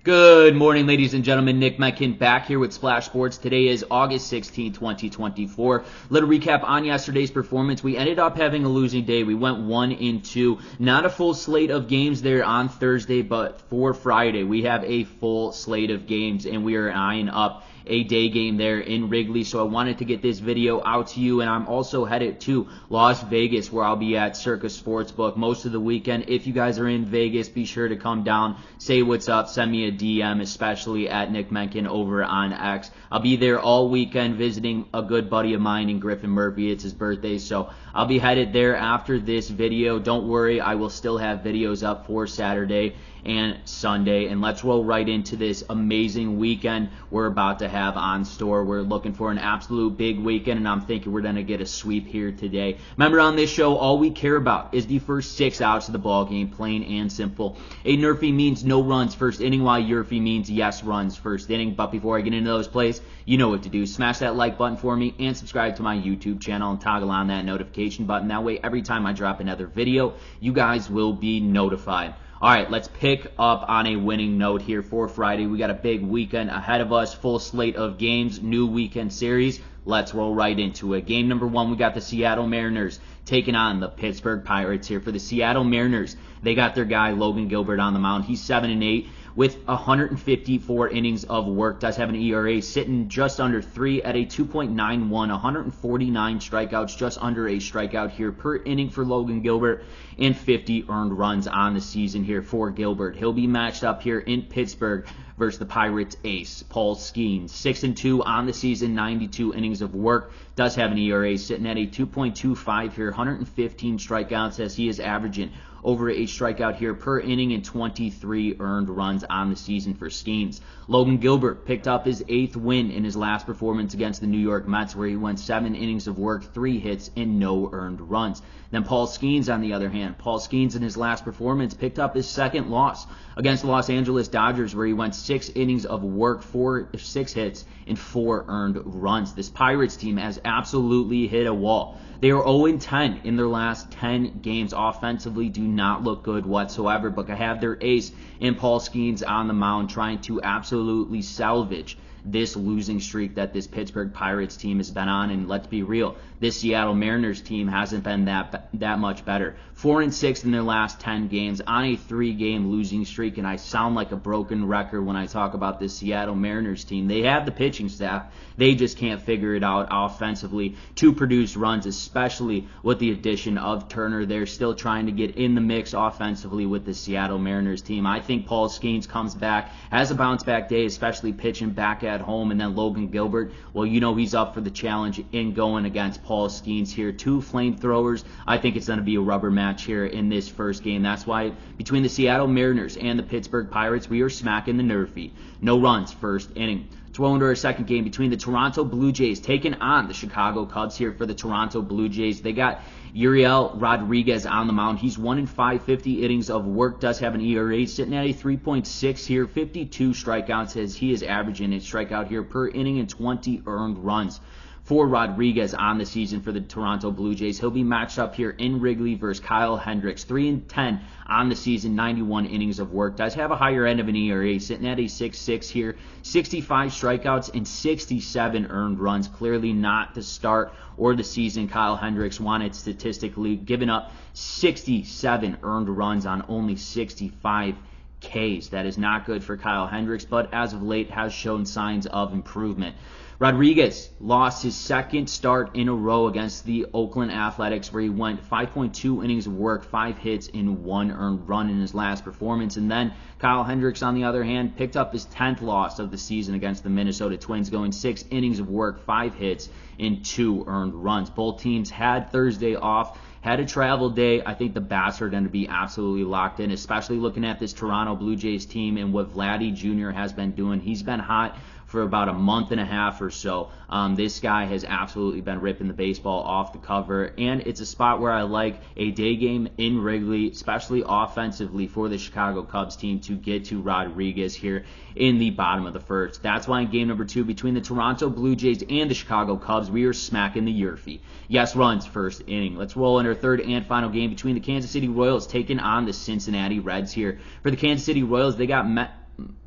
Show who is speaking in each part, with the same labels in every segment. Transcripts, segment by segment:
Speaker 1: Good morning, ladies and gentlemen. Nick Menken back here with Splash Sports. Today is August 16, 2024. Little recap on yesterday's performance. We ended up having a losing day. We went 1-2. Not a full slate of games there on Thursday, but for Friday, we have a full slate of games, and we are eyeing up a day game there in Wrigley. So I wanted to get this video out to you, and I'm also headed to Las Vegas, where I'll be at Circus Sportsbook most of the weekend. If you guys are in Vegas, be sure to come down, say what's up, send me a DM, especially at Nick Menken over on X. I'll be there all weekend visiting a good buddy of mine in Griffin Murphy. It's his birthday, so I'll be headed there after this video. Don't worry, I will still have videos up for Saturday and Sunday, and let's roll right into this amazing weekend we're about to have on store. We're looking for an absolute big weekend, and I'm thinking we're going to get a sweep here today. Remember, on this show, all we care about is the first 6 outs of the ball game, plain and simple. A NRFI means no runs first inning, while YRFI means yes runs first inning. But before I get into those plays, you know what to do. Smash that like button for me and subscribe to my YouTube channel and toggle on that notification button. That way, every time I drop another video, you guys will be notified. All right, let's pick up on a winning note here for Friday. We got a big weekend ahead of us, full slate of games, new weekend series. Let's roll right into it. Game number 1, we got the Seattle Mariners taking on the Pittsburgh Pirates here. For the Seattle Mariners, they got their guy Logan Gilbert on the mound. He's 7-8 with 154 innings of work. Does have an ERA sitting just under 3 at a 2.91, 149 strikeouts, just under a strikeout here per inning for Logan Gilbert, and 50 earned runs on the season here for Gilbert. He'll be matched up here in Pittsburgh versus the Pirates ace, Paul Skeens. 6-2 on the season, 92 innings of work. Does have an ERA sitting at a 2.25 here, 115 strikeouts as he is averaging over a strikeout here per inning and 23 earned runs on the season for Skeens. Logan Gilbert picked up his 8th win in his last performance against the New York Mets, where he went 7 innings of work, 3 hits, and no earned runs. Then Paul Skeens, on the other hand, Paul Skeens in his last performance picked up his 2nd loss against the Los Angeles Dodgers, where he went 6 innings of work, 6 hits, and 4 earned runs. This Pirates team has absolutely hit a wall. They are 0-10 in their last 10 games. Offensively, do not look good whatsoever, but I have their ace in Paul Skeens on the mound trying to absolutely salvage this losing streak that this Pittsburgh Pirates team has been on. And let's be real, this Seattle Mariners team hasn't been that much better. 4-6 in their last 10 games on a 3-game losing streak, and I sound like a broken record when I talk about this Seattle Mariners team. They have the pitching staff. They just can't figure it out offensively to produce runs, especially with the addition of Turner. They're still trying to get in the mix offensively with the Seattle Mariners team. I think Paul Skeens comes back, has a bounce-back day, especially pitching back at home. And then Logan Gilbert, well, you know he's up for the challenge in going against Paul Skeens here. 2 flamethrowers. I think it's going to be a rubber match here in this first game. That's why between the Seattle Mariners and the Pittsburgh Pirates, we are smacking the NRFI. No runs first inning. Let's roll into our second game between the Toronto Blue Jays taking on the Chicago Cubs here. For the Toronto Blue Jays, they got Uriel Rodriguez on the mound. He's 1-5, 50 innings of work. Does have an ERA sitting at a 3.6 here, 52 strikeouts as he is averaging a strikeout here per inning and 20 earned runs for Rodriguez on the season for the Toronto Blue Jays. He'll be matched up here in Wrigley versus Kyle Hendricks. 3-10 on the season, 91 innings of work. Does have a higher end of an ERA, sitting at a 6.6 here, 65 strikeouts and 67 earned runs. Clearly not the start or the season Kyle Hendricks wanted statistically, giving up 67 earned runs on only 65 Ks. That is not good for Kyle Hendricks, but as of late has shown signs of improvement. Rodriguez lost his 2nd start in a row against the Oakland Athletics, where he went 5.2 innings of work, 5 hits, and 1 earned run in his last performance. And then Kyle Hendricks, on the other hand, picked up his 10th loss of the season against the Minnesota Twins, going 6 innings of work, 5 hits, and 2 earned runs. Both teams had Thursday off, had a travel day. I think the bats are going to be absolutely locked in, especially looking at this Toronto Blue Jays team and what Vladdy Jr. has been doing. He's been hot for about a month and a half or so. This guy has absolutely been ripping the baseball off the cover, and it's a spot where I like a day game in Wrigley, especially offensively for the Chicago Cubs team to get to Rodriguez here in the bottom of the first. That's why in game number 2 between the Toronto Blue Jays and the Chicago Cubs, we are smacking the YRFI. Yes runs first inning. Let's roll into our third and final game between the Kansas City Royals taking on the Cincinnati Reds here. For the Kansas City Royals, they got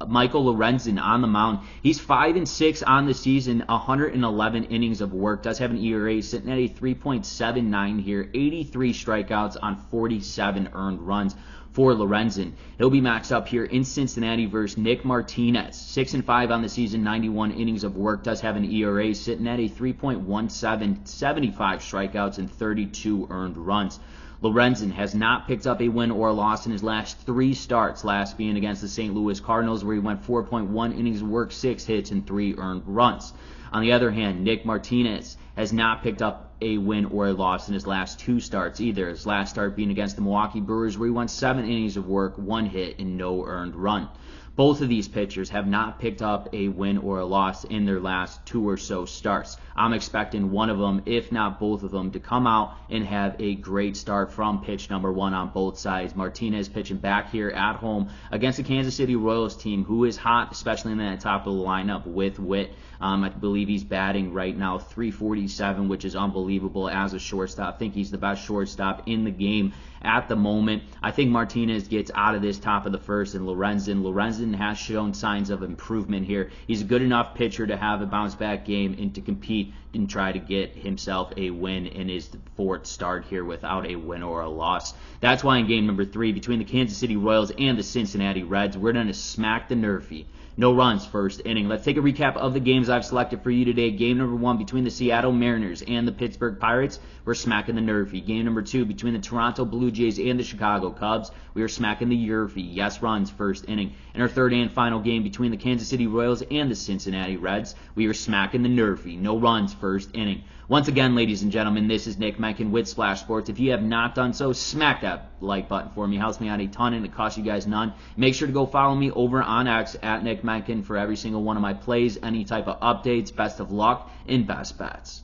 Speaker 1: Michael Lorenzen on the mound. He's 5-6 on the season, 111 innings of work. Does have an ERA sitting at a 3.79 here, 83 strikeouts on 47 earned runs for Lorenzen. He'll be matched up here in Cincinnati versus Nick Martinez. 6-5 on the season, 91 innings of work. Does have an ERA sitting at a 3.17, 75 strikeouts and 32 earned runs. Lorenzen has not picked up a win or a loss in his last 3 starts, last being against the St. Louis Cardinals, where he went 4.1 innings of work, 6 hits, and 3 earned runs. On the other hand, Nick Martinez has not picked up a win or a loss in his last 2 starts either. His last start being against the Milwaukee Brewers, where he went 7 innings of work, 1 hit, and no earned run. Both of these pitchers have not picked up a win or a loss in their last 2 or so starts. I'm expecting one of them, if not both of them, to come out and have a great start from pitch number 1 on both sides. Martinez pitching back here at home against the Kansas City Royals team, who is hot, especially in that top of the lineup with Witt. I believe he's batting right now .347, which is unbelievable as a shortstop. I think he's the best shortstop in the game at the moment. I think Martinez gets out of this top of the first, and Lorenzen has shown signs of improvement here. He's a good enough pitcher to have a bounce-back game and to compete and try to get himself a win in his 4th start here without a win or a loss. That's why in game number 3, between the Kansas City Royals and the Cincinnati Reds, we're going to smack the NRFI. No runs, first inning. Let's take a recap of the games I've selected for you today. Game number 1 between the Seattle Mariners and the Pittsburgh Pirates, we're smacking the NRFI. Game number 2 between the Toronto Blue Jays and the Chicago Cubs, we are smacking the YRFI. Yes runs, first inning. In our 3rd and final game between the Kansas City Royals and the Cincinnati Reds, we are smacking the NRFI. No runs, first inning. Once again, ladies and gentlemen, this is Nick Menken with Splash Sports. If you have not done so, smack that like button for me. It helps me out a ton and it costs you guys none. Make sure to go follow me over on X at Nick Menken for every single one of my plays, any type of updates. Best of luck and best bets.